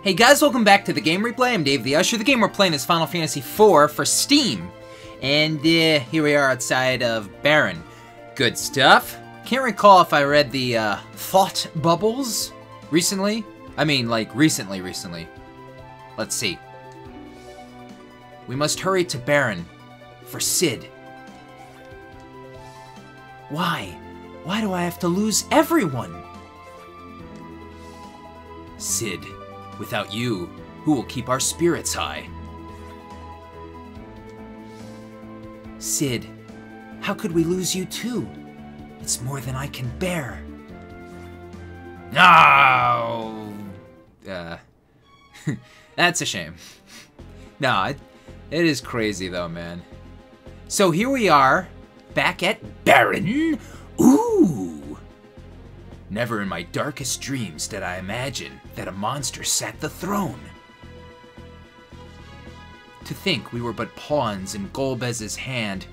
Hey guys, welcome back to the Game Replay. I'm DavetheUsher. The game we're playing is Final Fantasy IV for Steam. And here we are outside of Baron. Good stuff. Can't recall if I read the thought bubbles recently. I mean, like, recently. Let's see. We must hurry to Baron for Cid. Why? Why do I have to lose everyone? Cid, without you, who will keep our spirits high? Cid, how could we lose you too? It's more than I can bear. No! That's a shame. No, it is crazy though, man. So here we are, back at Baron. Ooh! Never in my darkest dreams did I imagine that a monster sat the throne. To think we were but pawns in Golbez's hand,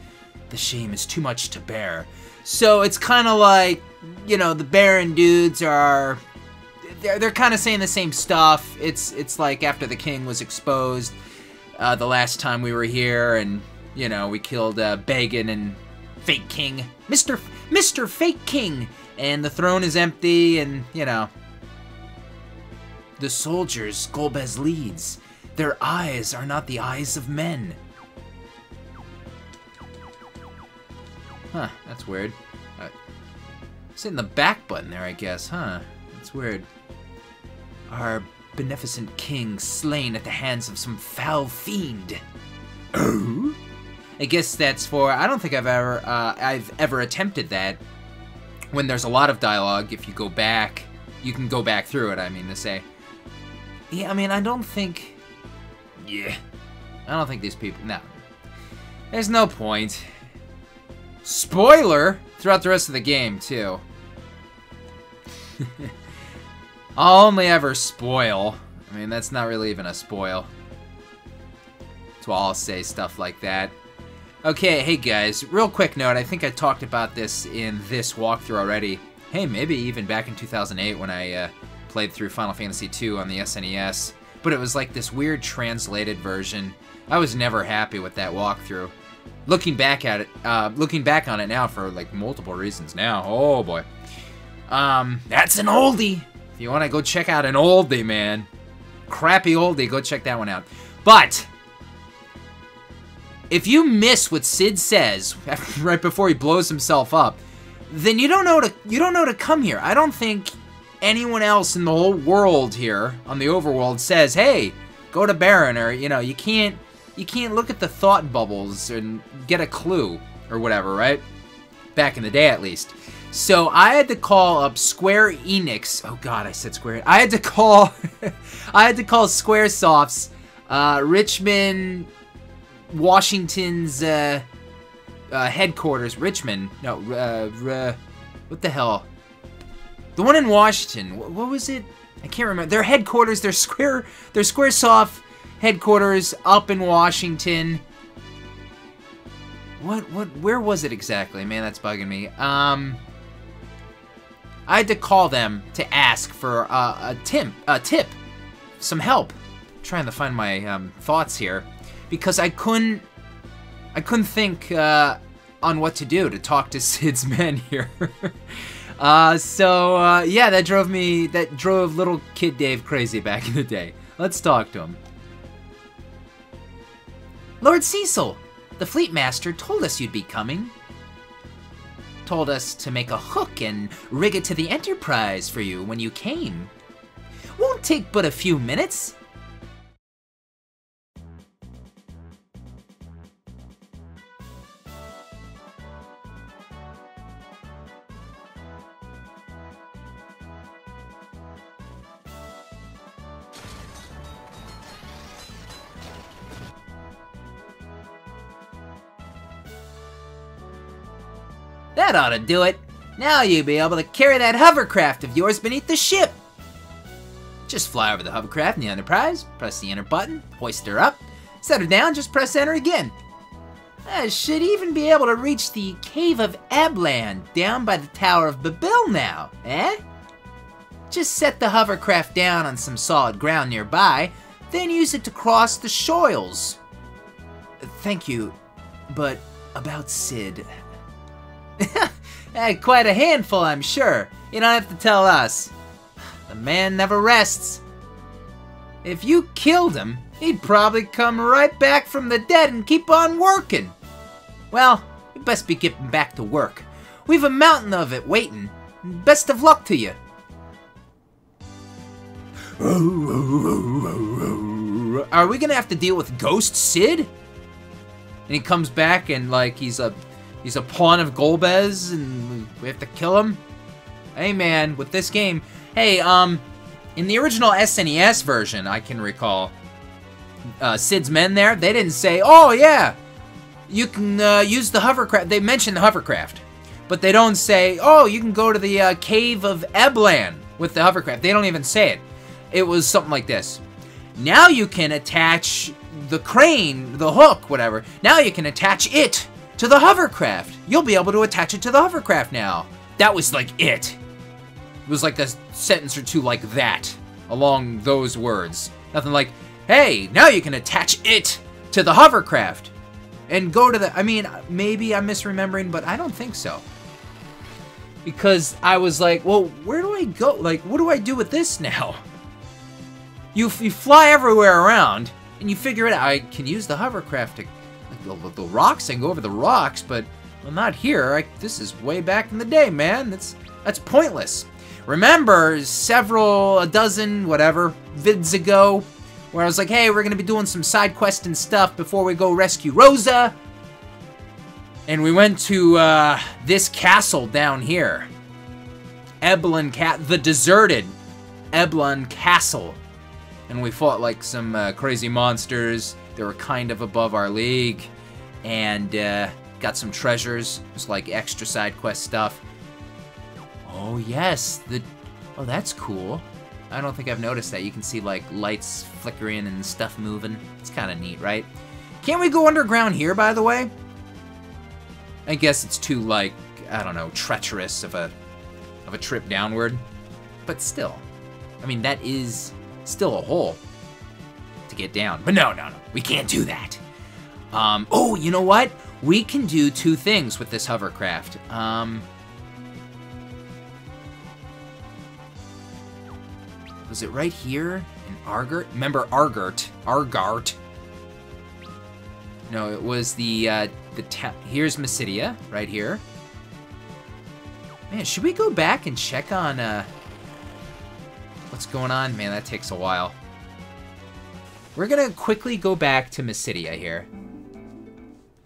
the shame is too much to bear. So it's kind of like, you know, the Baron dudes are, they're kind of saying the same stuff. It's like after the king was exposed the last time we were here, and, you know, we killed Bagan and Fake King, Mr. Fake King, and the throne is empty, and, you know. The soldiers Golbez leads, their eyes are not the eyes of men. Huh, that's weird. It's hitting the back button there, I guess, huh? That's weird. Our beneficent king slain at the hands of some foul fiend. Oh? I guess that's for, I don't think I've ever attempted that. When there's a lot of dialogue, if you go back, you can go back through it, I mean to say. Yeah, I mean, I don't think these people, no. There's no point. Spoiler! Throughout the rest of the game, too. I'll only ever spoil. I mean, that's not really even a spoil. That's why I'll say stuff like that. Okay, hey guys, real quick note, I think I talked about this in this walkthrough already. Hey, maybe even back in 2008 when I played through Final Fantasy II on the SNES. But it was like this weird translated version. I was never happy with that walkthrough. Looking back on it now for like multiple reasons now. Oh boy. That's an oldie. If you want to go check out an oldie, man. Crappy oldie, go check that one out. But if you miss what Cid says right before he blows himself up, then you don't know to come here. I don't think anyone else in the whole world here on the overworld says, "Hey, go to Baron," or, you know, you can't look at the thought bubbles and get a clue or whatever, right? Back in the day, at least. So I had to call up Square Enix. Oh God, I said Square. I had to call Squaresoft's Richmond, Washington's headquarters. Richmond. No, what the hell? The one in Washington. What was it? I can't remember. Their headquarters. Their Squaresoft headquarters up in Washington. Where was it exactly? Man, that's bugging me. I had to call them to ask for a tip, some help. I'm trying to find my thoughts here, because I couldn't think on what to do to talk to Cid's men here. Yeah, that drove little kid Dave crazy back in the day. Let's talk to him. Lord Cecil, the Fleet Master told us you'd be coming. Told us to make a hook and rig it to the Enterprise for you when you came. Won't take but a few minutes. That ought to do it. Now you'll be able to carry that hovercraft of yours beneath the ship. Just fly over the hovercraft in the Enterprise, press the enter button, hoist her up, set her down, just press enter again. I should even be able to reach the Cave of Eblan down by the Tower of Babel now, eh? Just set the hovercraft down on some solid ground nearby, then use it to cross the shoals. Thank you, but about Sid. Quite a handful, I'm sure. You don't have to tell us. The man never rests. If you killed him, he'd probably come right back from the dead and keep on working. Well, we best be getting back to work. We've a mountain of it waiting. Best of luck to you. Are we gonna have to deal with Ghost Sid? And he comes back and like he's a pawn of Golbez and we have to kill him? Hey man, with this game, hey, in the original SNES version, I can recall, Sid's men there, they didn't say, oh yeah, you can use the hovercraft. They mention the hovercraft, but they don't say, oh, you can go to the cave of Eblan with the hovercraft. They don't even say it. It was something like this. Now you can attach the crane, the hook, whatever. Now you can attach it to the hovercraft. You'll be able to attach it to the hovercraft now. That was like it. It was like a sentence or two like that, along those words. Nothing like, hey, now you can attach it to the hovercraft and go to the, I mean, maybe I'm misremembering, but I don't think so. Because I was like, well, where do I go? Like, what do I do with this now? You fly everywhere around, and you figure it out. I can use the hovercraft to, like, the rocks, I can go over the rocks, but, well, not here. This is way back in the day, man. That's pointless. Remember, a dozen, whatever, vids ago, where I was like, hey, we're going to be doing some side quest and stuff before we go rescue Rosa. And we went to this castle down here. Eblan, the deserted Eblan Castle. And we fought like some crazy monsters. They were kind of above our league. And got some treasures. It was like extra side quest stuff. Oh yes, oh that's cool. I don't think I've noticed that. You can see like lights flickering and stuff moving. It's kind of neat, right? Can't we go underground here, by the way? I guess it's too like, I don't know, treacherous of a trip downward. But still, I mean that is still a hole to get down. But no, we can't do that. Oh, you know what? We can do two things with this hovercraft. Was it right here in Argart? Remember Argart? No, it was here's Mysidia, right here. Man, should we go back and check on, what's going on? Man, that takes a while. We're gonna quickly go back to Mysidia here.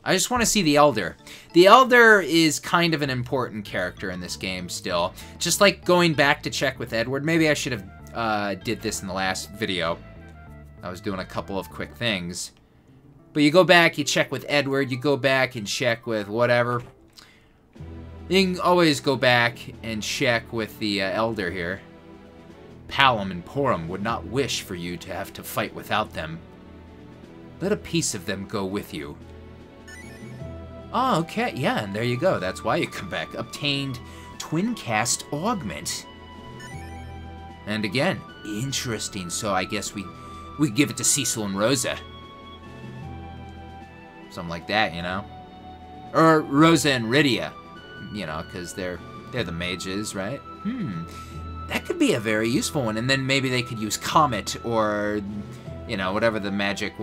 I just want to see the Elder. The Elder is kind of an important character in this game still. Just like going back to check with Edward. Maybe I should have did this in the last video. I was doing a couple of quick things. But you go back, you check with Edward, you go back and check with whatever. You can always go back and check with the Elder here. Palom and Porum would not wish for you to have to fight without them. Let a piece of them go with you. Oh, okay, yeah, and there you go. That's why you come back. Obtained Twin Cast Augment. And again, interesting, so I guess we give it to Cecil and Rosa. Something like that, you know? Or Rosa and Rydia, you know, because they're the mages, right? That could be a very useful one, and then maybe they could use Comet or, you know, whatever the magic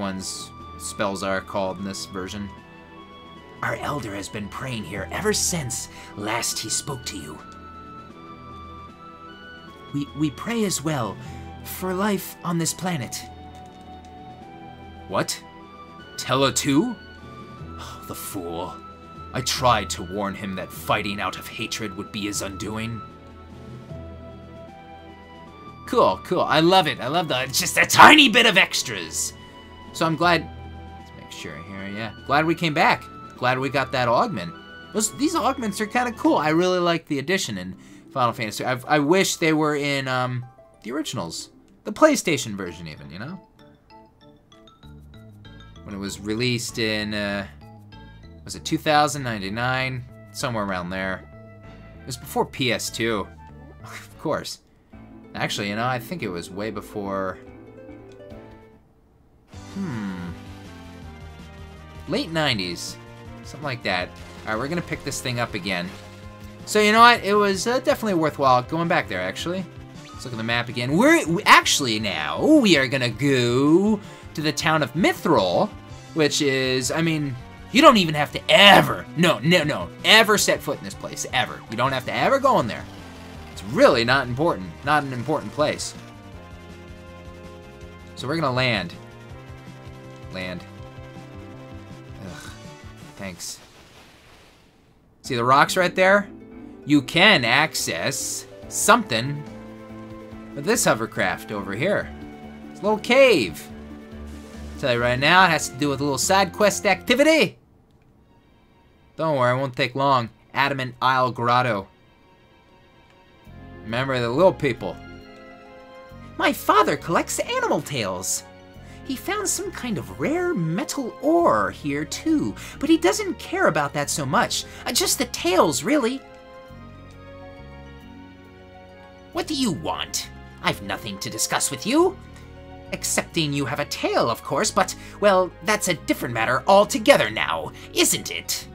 spells are called in this version. Our Elder has been praying here ever since last he spoke to you. We pray as well for life on this planet. What? Tella too? Oh, the fool. I tried to warn him that fighting out of hatred would be his undoing. Cool, cool. I love it. I love just a tiny bit of extras. So I'm glad. Let's make sure here. Yeah, glad we came back. Glad we got that augment. These augments are kind of cool. I really like the addition in Final Fantasy. I wish they were in the originals, the PlayStation version, even. You know, when it was released in was it Actually, you know, I think it was way before... Late 90s. Something like that. Alright, we're gonna pick this thing up again. So, you know what? It was definitely worthwhile going back there, actually. Let's look at the map again. We are gonna go to the town of Mithril, which is, I mean, you don't even have to ever, ever set foot in this place, ever. You don't have to ever go in there. It's really not important, not an important place. So we're gonna land. Land. Ugh, thanks. See the rocks right there? You can access something with this hovercraft over here. It's a little cave. I'll tell you right now, it has to do with a little side quest activity. Don't worry, it won't take long. Adamant Isle Grotto. Remember the little people. My father collects animal tails. He found some kind of rare metal ore here too, but he doesn't care about that so much. Just the tails, really. What do you want? I've nothing to discuss with you. Excepting you have a tail, of course, but, well, that's a different matter altogether now, isn't it?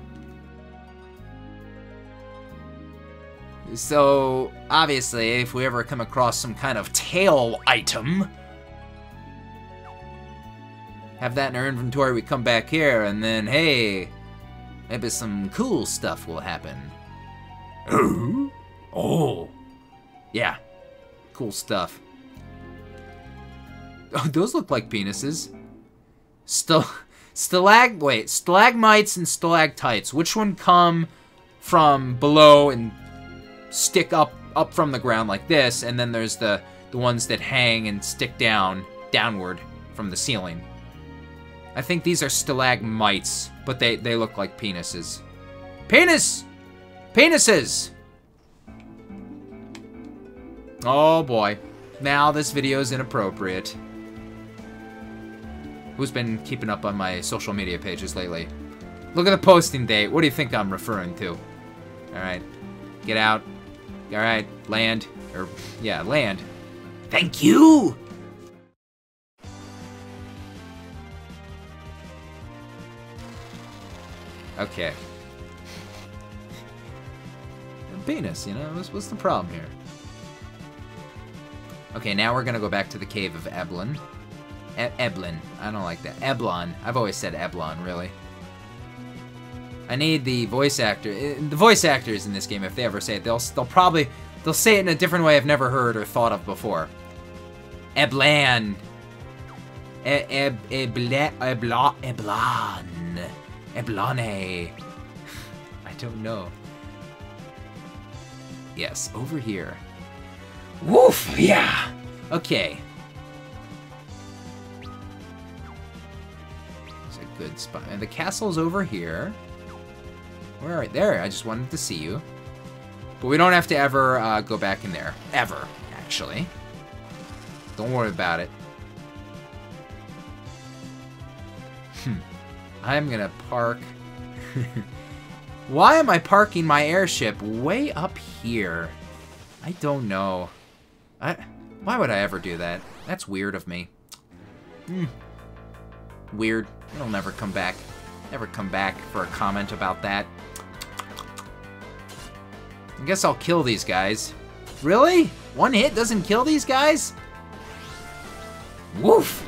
So, obviously, if we ever come across some kind of tail item, have that in our inventory, we come back here, and then, hey, maybe some cool stuff will happen. Oh. Yeah. Cool stuff. Oh, those look like penises. Stalagmites and stalactites. Which one come from below and stick up from the ground like this, and then there's the ones that hang and stick downward from the ceiling. I think these are stalagmites, but they look like penises. Penis! Penises! Oh boy. Now this video is inappropriate. Who's been keeping up on my social media pages lately? Look at the posting date. What do you think I'm referring to? Alright. Get out. Alright. Land. Yeah, land. Thank you! Okay. Penis, you know? What's the problem here? Okay, now we're gonna go back to the cave of Eblan. Eblan. I don't like that. Eblan. I've always said Eblan, really. I need the voice actor. The voice actors in this game, if they ever say it, they'll say it in a different way I've never heard or thought of before. Eblan. Eblan. Eblane. I don't know. Yes, over here. Woof! Yeah! Okay. It's a good spot. And the castle's over here. We're right there. I just wanted to see you. But we don't have to ever go back in there. Ever, actually. Don't worry about it. I'm gonna park... Why am I parking my airship way up here? I don't know. Why would I ever do that? That's weird of me. Weird. It'll never come back. Never come back for a comment about that. I guess I'll kill these guys. Really? One hit doesn't kill these guys? Woof!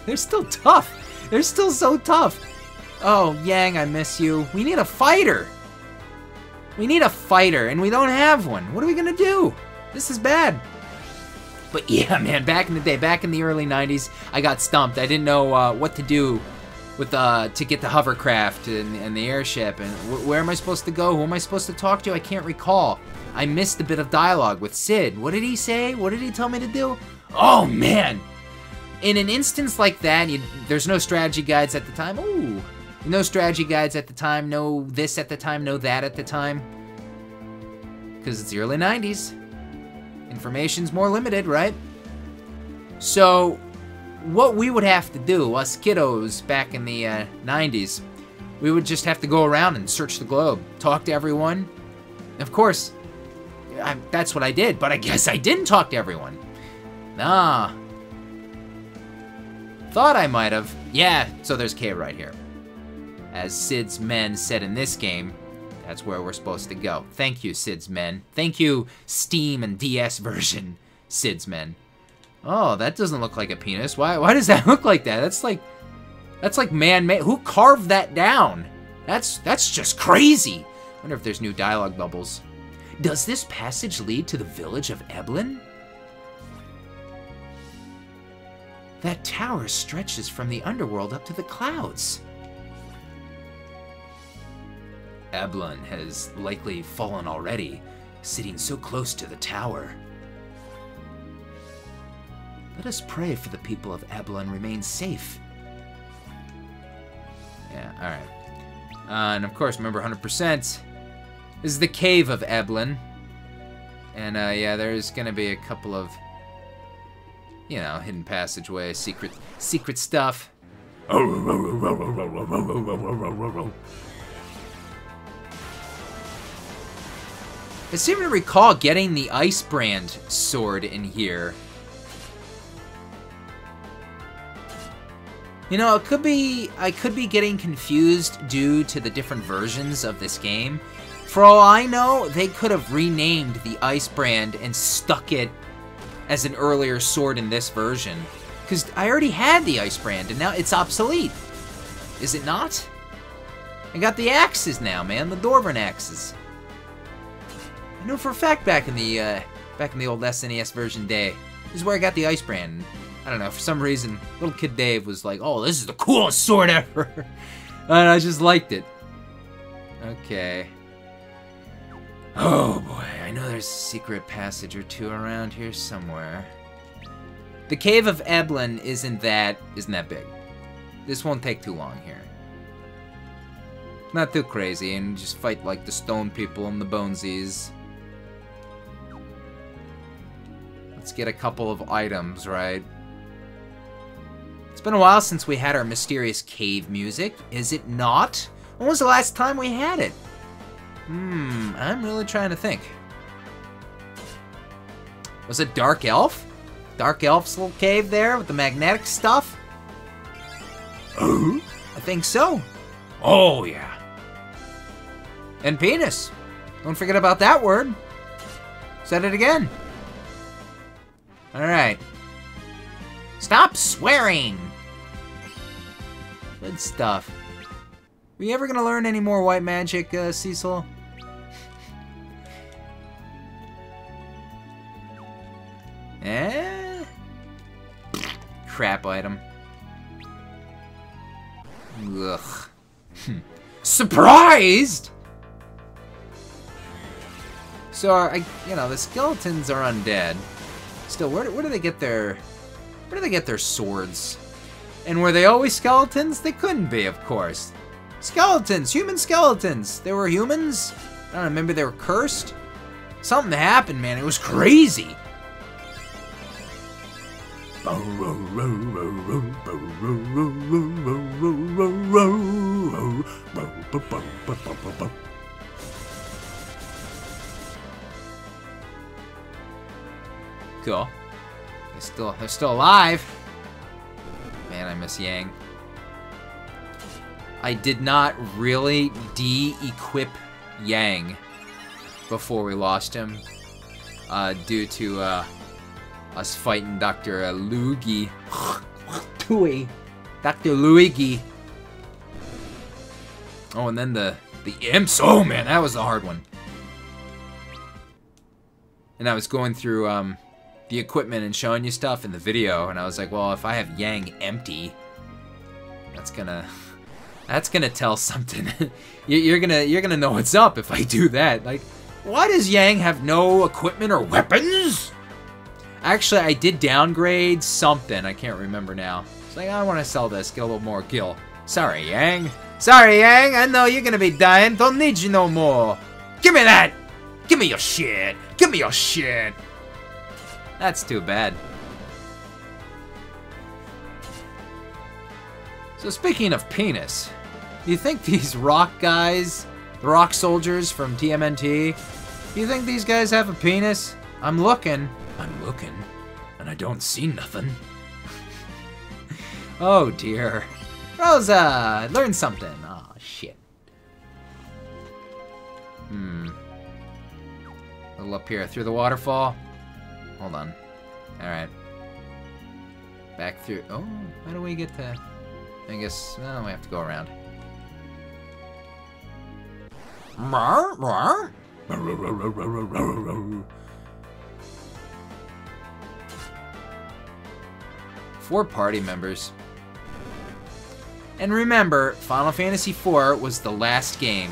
They're still tough. They're still so tough. Oh, Yang, I miss you. We need a fighter. We need a fighter, and we don't have one. What are we gonna do? This is bad. But yeah, man, back in the day, back in the early 90s, I got stumped. I didn't know what to do with to get the hovercraft and the airship, and where am I supposed to go? Who am I supposed to talk to? I can't recall. I missed a bit of dialogue with Sid. What did he say? What did he tell me to do? Oh, man. In an instance like that, there's no strategy guides at the time. Ooh. No strategy guides at the time, no this at the time, no that at the time. Because it's the early 90s. Information's more limited, right? So, what we would have to do, us kiddos back in the 90s, we would just have to go around and search the globe, talk to everyone. Of course, That's what I did, but I guess I didn't talk to everyone. Nah. Thought I might have. Yeah, so there's K right here. As Sid's men said in this game, that's where we're supposed to go. Thank you, Sid's men. Thank you, Steam and DS version, Sid's men. Oh, that doesn't look like a penis. Why does that look like that? That's like man-made. Who carved that down? That's just crazy. Wonder if there's new dialogue bubbles. Does this passage lead to the village of Eblan? That tower stretches from the underworld up to the clouds. Eblan has likely fallen already, sitting so close to the tower. Let us pray for the people of Eblan remain safe. Yeah, alright. And of course, remember 100%. This is the cave of Eblan. And yeah, there's gonna be a couple of, you know, hidden passageways, secret stuff. I seem to recall getting the Ice Brand sword in here. You know, I could be getting confused due to the different versions of this game. For all I know, they could have renamed the Ice Brand and stuck it as an earlier sword in this version. Because I already had the Ice Brand, and now it's obsolete. Is it not? I got the axes now, man, the Dwarven axes. I know for a fact back in the old SNES version day, this is where I got the Ice Brand. I don't know, for some reason, little kid Dave was like, oh, this is the coolest sword ever. And I just liked it. Okay. Oh boy, I know there's a secret passage or two around here somewhere. The Cave of Eblan isn't that big. This won't take too long here. Not too crazy, and just fight like the stone people and the bonesies. Let's get a couple of items, right? It's been a while since we had our mysterious cave music, is it not? When was the last time we had it? I'm really trying to think. Was it Dark Elf? Dark Elf's little cave there with the magnetic stuff? I think so. Oh, yeah. And penis. Don't forget about that word. Said it again. Alright. Stop swearing! Good stuff. Were you ever gonna learn any more white magic, Cecil? Crap item. Ugh. Surprised! So, you know, the skeletons are undead. Still, where do they get their swords? And were they always skeletons? They couldn't be, of course. Skeletons, human skeletons. They were humans. I don't know, maybe they were cursed. Something happened, man. It was crazy. Cool. They're still alive. Man, I miss Yang. I did not really de-equip Yang before we lost him, due to us fighting Dr. Luigi. Dr. Luigi. Oh, and then the imps. Oh man, that was a hard one. And I was going through the equipment and showing you stuff in the video, and I was like, well, if I have Yang empty, that's gonna tell something. you're gonna know what's up if I do that. Like, why does Yang have no equipment or weapons? Actually, I did downgrade something. I can't remember now. It's like, I want to sell this, get a little more gil. Sorry, Yang. Sorry, Yang. I know you're gonna be dying. Don't need you no more. Give me that. Give me your shit. Give me your shit. That's too bad. So speaking of penis, do you think these rock guys, the rock soldiers from TMNT, You think these guys have a penis? I'm looking, and I don't see nothing. Oh dear. Rosa, learn something. Oh shit. A little up here, through the waterfall. Hold on. Alright. Back through. Oh, how do we get to... I guess, well, we have to go around. Four party members. And remember, Final Fantasy IV was the last game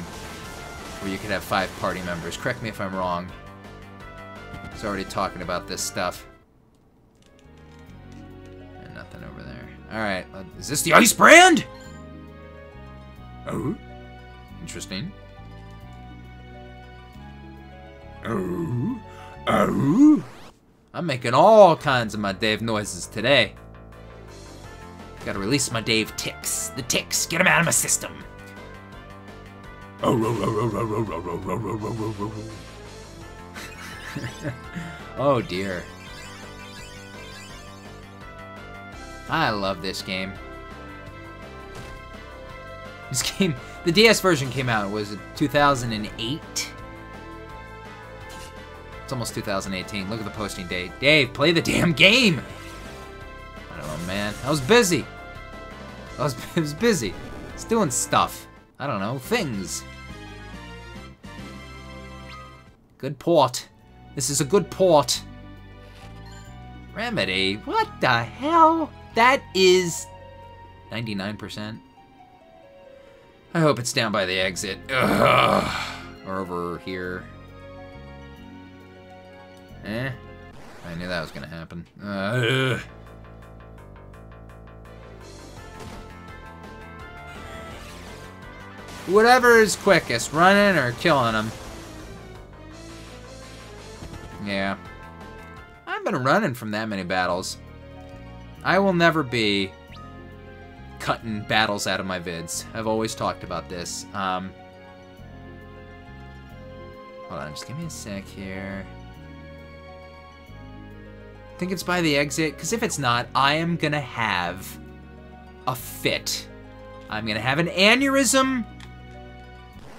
where you could have 5 party members. Correct me if I'm wrong. I was already talking about this stuff. And nothing over there. Alright, is this the ice brand? Oh. Interesting. Oh. Oh. I'm making all kinds of my Dave noises today. Gotta release my Dave tics. The tics, get them out of my system. Oh dear. I love this game. This game, the DS version came out, was it 2008? It's almost 2018. Look at the posting date. Dave, play the damn game! I don't know, man. I was busy. I was busy. I was doing stuff. I don't know, things. Good port. This is a good port. Remedy? What the hell? That is 99%. I hope it's down by the exit. Ugh. Or over here. Eh? I knew that was gonna happen. Whatever is quickest, running or killing them. Yeah. I've been running from that many battles. I will never be cutting battles out of my vids. I've always talked about this. Hold on, just give me a sec here. I think it's by the exit, because if it's not, I am gonna have a fit. I'm gonna have an aneurysm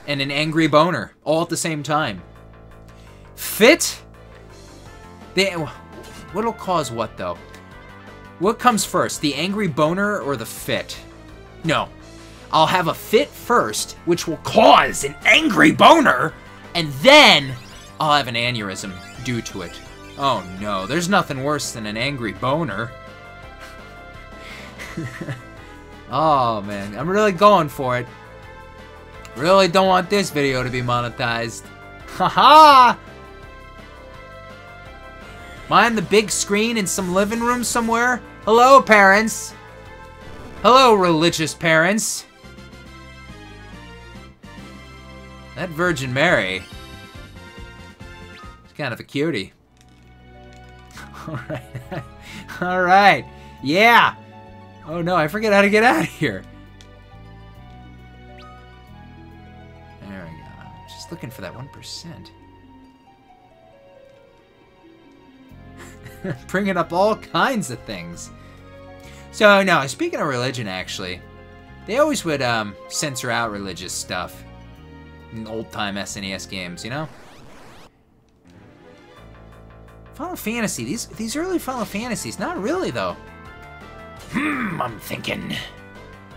and an angry boner all at the same time. Fit? What'll cause what, though? What comes first, the angry boner or the fit? No. I'll have a fit first, which will cause an angry boner, and then I'll have an aneurysm due to it. Oh no, there's nothing worse than an angry boner. Oh man, I'm really going for it. Really don't want this video to be monetized. Haha! Mine the big screen in some living room somewhere? Hello, parents. Hello, religious parents. That Virgin Mary is kind of a cutie. Alright. Alright. Yeah! Oh no, I forget how to get out of here. There we go. Just looking for that 1%. Bringing up all kinds of things. So, no, speaking of religion, actually, they always would censor out religious stuff in old-time SNES games, you know? Final Fantasy, these early Final Fantasies, not really, though. I'm thinking.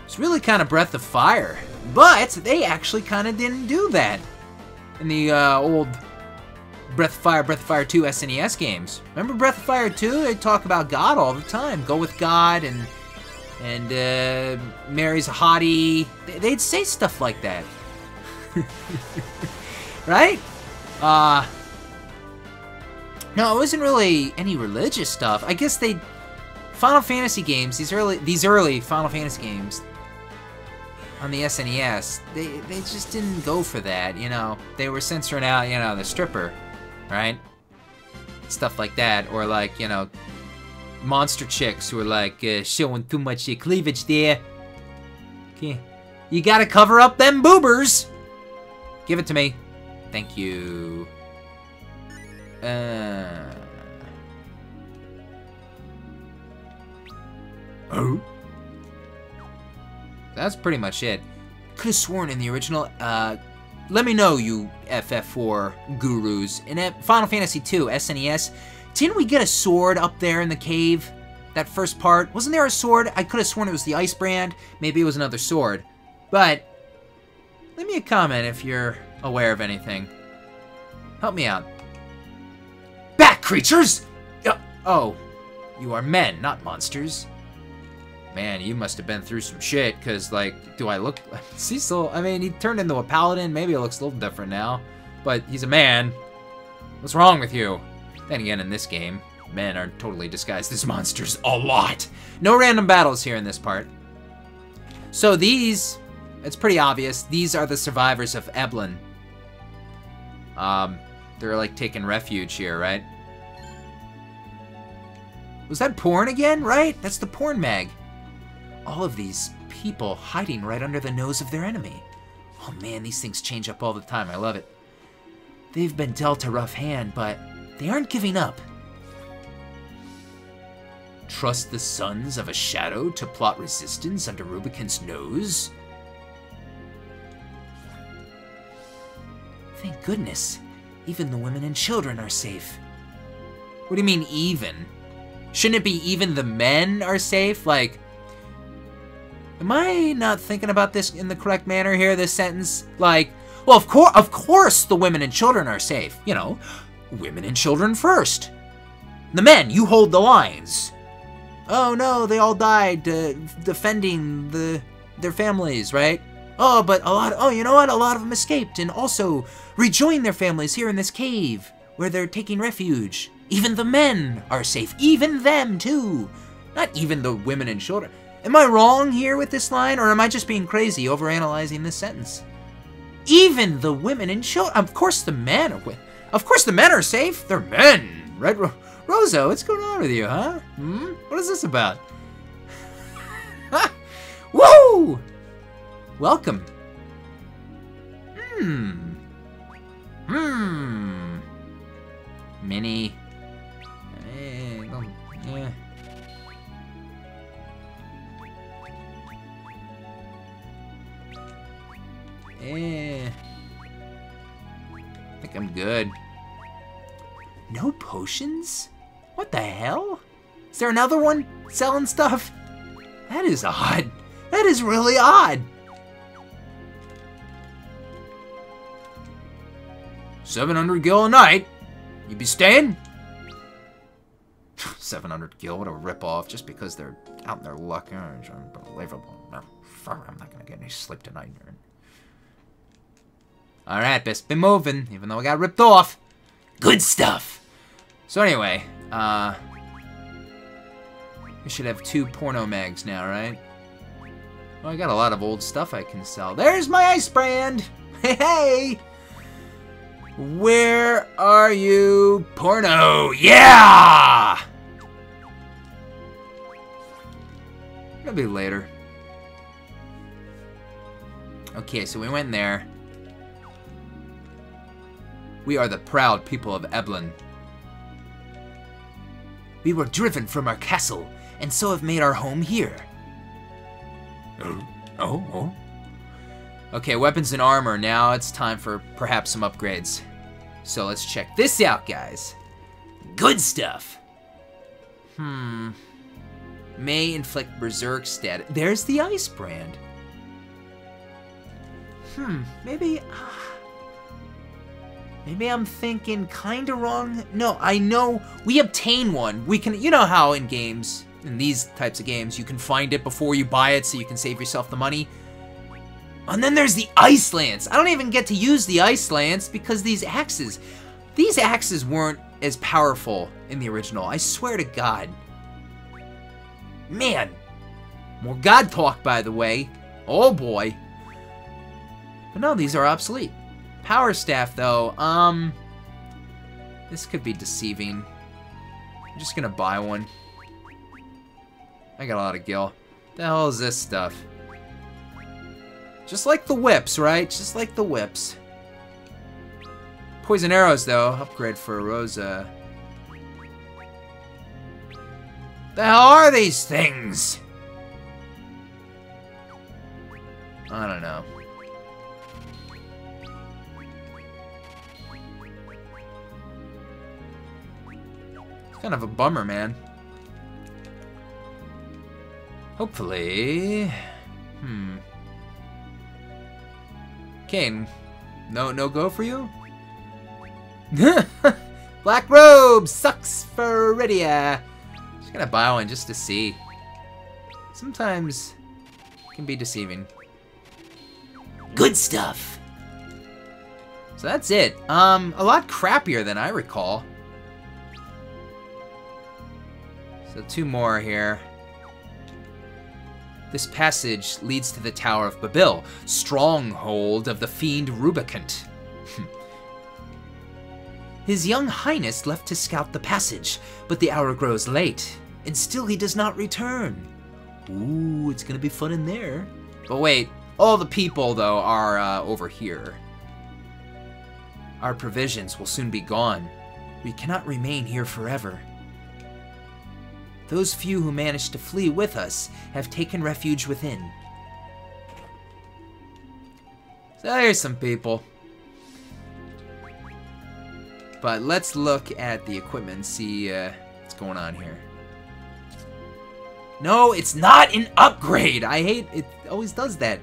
It's really kind of Breath of Fire, but they actually kind of didn't do that in the old Breath of Fire 2 SNES games. Remember Breath of Fire 2? They talk about God all the time. Go with God, and Mary's a hottie. They'd say stuff like that. Right? No, it wasn't really any religious stuff. I guess Final Fantasy games, these early Final Fantasy games on the SNES, they just didn't go for that, you know. They were censoring out, you know, the stripper, right? Stuff like that, or like, you know, monster chicks who are like showing too much cleavage there. Okay, you gotta cover up them boobers. Give it to me. Thank you. Oh? That's pretty much it. Could have sworn in the original, let me know, you FF4 gurus. In Final Fantasy II SNES, didn't we get a sword up there in the cave? That first part? Wasn't there a sword? I could have sworn it was the Ice Brand. Maybe it was another sword. But, leave me a comment if you're aware of anything. Help me out. Bat creatures! Oh, you are men, not monsters. Man, you must have been through some shit, because, like, do I look... Cecil, I mean, he turned into a paladin. Maybe it looks a little different now. But he's a man. What's wrong with you? Then again, in this game, men are totally disguised as monsters a lot. No random battles here in this part. So these, it's pretty obvious, these are the survivors of Eblan. They're, like, taking refuge here, right? Was that porn again, right? That's the porn mag. All of these people hiding right under the nose of their enemy. Oh man, these things change up all the time. I love it. They've been dealt a rough hand, but they aren't giving up. Trust the sons of a shadow to plot resistance under Rubicon's nose? Thank goodness. Even the women and children are safe. What do you mean, even? Shouldn't it be even the men are safe? Like... Am I not thinking about this in the correct manner here, this sentence? Like, well, of course the women and children are safe. You know, women and children first. The men, you hold the lines. Oh no, they all died defending their families, right? Oh, but you know what? A lot of them escaped and also rejoined their families here in this cave where they're taking refuge. Even the men are safe. Even them, too. Not even the women and children. Am I wrong here with this line, or am I just being crazy overanalyzing this sentence? Even the women and children. Of course the men are. Of course the men are safe. They're men. Red Rosa, what's going on with you, huh? What is this about? Woo! Welcome. Mini. Yeah. I think I'm good. No potions? What the hell? Is there another one selling stuff? That is odd. That is really odd. 700 gil a night? You be staying? 700 gil, what a ripoff, just because they're out in their luck. Unbelievable. I'm not gonna get any sleep tonight. Alright, best be moving, even though I got ripped off. Good stuff. So anyway, we should have 2 porno mags now, right? Well, I got a lot of old stuff I can sell. There's my Ice Brand! Hey, hey! Where are you, porno? Yeah! Maybe later. Okay, so we went in there. We are the proud people of Eblan. We were driven from our castle, and so have made our home here. Oh. Okay, weapons and armor. Now it's time for perhaps some upgrades. So let's check this out, guys. Good stuff. May inflict berserk status. There's the Ice Brand. Maybe I'm thinking kinda wrong. No, I know we obtain one. We can, you know how in games, in these types of games, you can find it before you buy it so you can save yourself the money. And then there's the Ice Lance. I don't even get to use the Ice Lance because these axes weren't as powerful in the original. I swear to God. Man. More God talk, by the way. Oh boy. But no, these are obsolete. Power Staff, though, this could be deceiving. I'm just gonna buy one. I got a lot of gil. The hell is this stuff? Just like the whips, right? Just like the whips. Poison arrows, though. Upgrade for Rosa. The hell are these things? I don't know. It's kind of a bummer, man. Hopefully... Kane, no go for you? Black robe sucks for Rydia. Just gonna buy one just to see. Sometimes it can be deceiving. Good stuff. So that's it. A lot crappier than I recall. So 2 more here. This passage leads to the Tower of Babil, stronghold of the fiend Rubicant. His young highness left to scout the passage, but the hour grows late, and still he does not return. Ooh, it's gonna be fun in there. But wait, all the people, though, are over here. Our provisions will soon be gone. We cannot remain here forever. Those few who managed to flee with us have taken refuge within. So there's some people. But let's look at the equipment and see what's going on here. No, it's not an upgrade! I hate it. It always does that.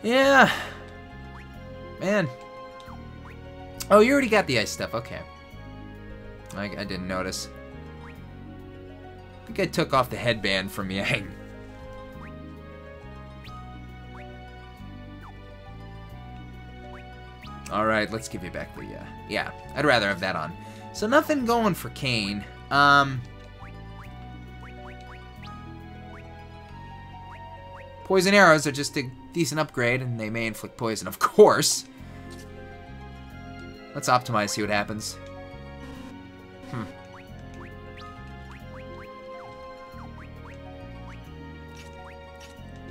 Yeah. Man. Oh, you already got the ice stuff. Okay. I didn't notice. I think I took off the headband from Yang. Alright, let's give you back the, yeah, I'd rather have that on. So nothing going for Kane. Poison arrows are just a decent upgrade, and they may inflict poison, of course. Let's optimize, see what happens.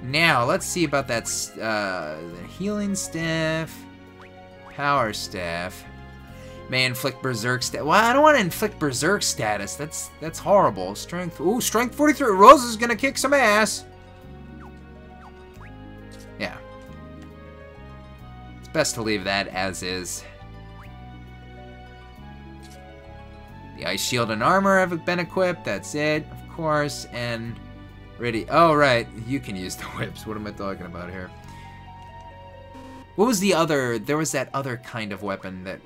Now, let's see about that the healing staff, power staff. May inflict berserk status. Well, I don't want to inflict berserk status. That's horrible. Strength. Ooh, strength 43. Rosa's gonna kick some ass. Yeah. It's best to leave that as is. The ice shield and armor have been equipped. That's it, of course, and. Ready. Oh, right. You can use the whips. What am I talking about here? What was the other... There was that other kind of weapon that...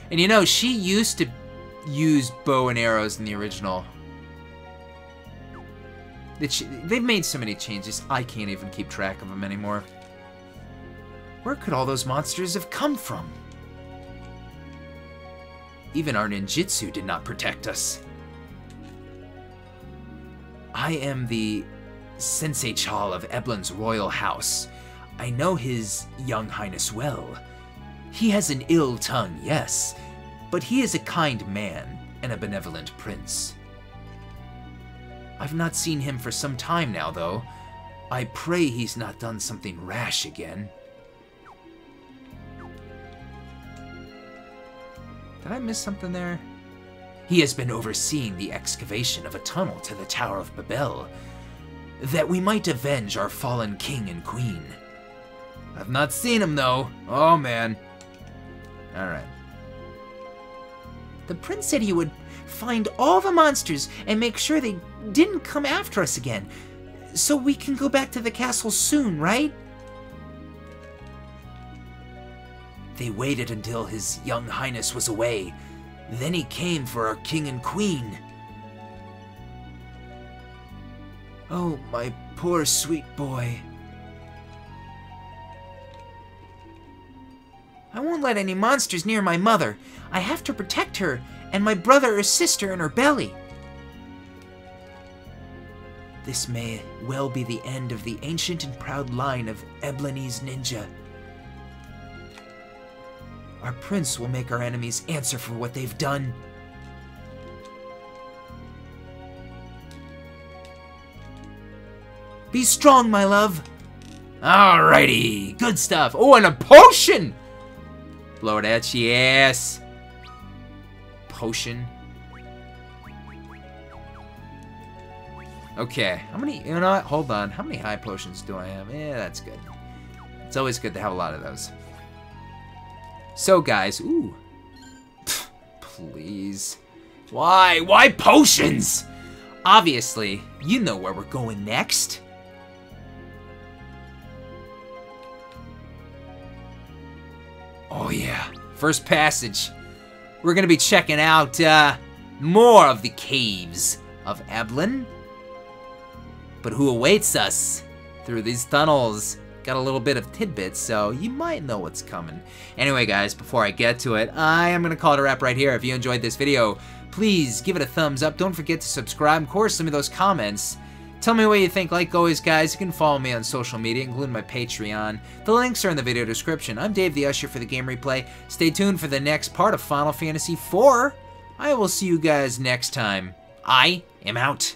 And you know, she used to use bow and arrows in the original. They've made so many changes, I can't even keep track of them anymore. Where could all those monsters have come from? Even our ninjutsu did not protect us. I am the Sensei Chal of Eblan's royal house. I know his young highness well. He has an ill tongue, yes, but he is a kind man and a benevolent prince. I've not seen him for some time now, though. I pray he's not done something rash again. Did I miss something there? He has been overseeing the excavation of a tunnel to the Tower of Babel, that we might avenge our fallen king and queen. I've not seen him, though. Oh, man. Alright. The prince said he would find all the monsters and make sure they didn't come after us again, so we can go back to the castle soon, right? They waited until his young highness was away. Then he came for our king and queen. Oh, my poor sweet boy. I won't let any monsters near my mother. I have to protect her and my brother or sister in her belly. This may well be the end of the ancient and proud line of Eblanese ninja. Our prince will make our enemies answer for what they've done. Be strong, my love. Alrighty. Good stuff. Oh, and a potion. Blow it at your ass. Potion. Okay. How many... You know what? Hold on. How many high potions do I have? Yeah, that's good. It's always good to have a lot of those. So, guys... Ooh. Pfft, please. Why? Why potions? Obviously, you know where we're going next. Oh yeah, first passage. We're gonna be checking out more of the caves of Eblan. But who awaits us through these tunnels? Got a little bit of tidbits, so you might know what's coming. Anyway, guys, before I get to it, I am gonna call it a wrap right here. If you enjoyed this video, please give it a thumbs up. Don't forget to subscribe. Of course, leave me those comments. Tell me what you think. Like always, guys, you can follow me on social media, including my Patreon. The links are in the video description. I'm Dave the Usher for the Game Replay. Stay tuned for the next part of Final Fantasy IV. I will see you guys next time. I am out.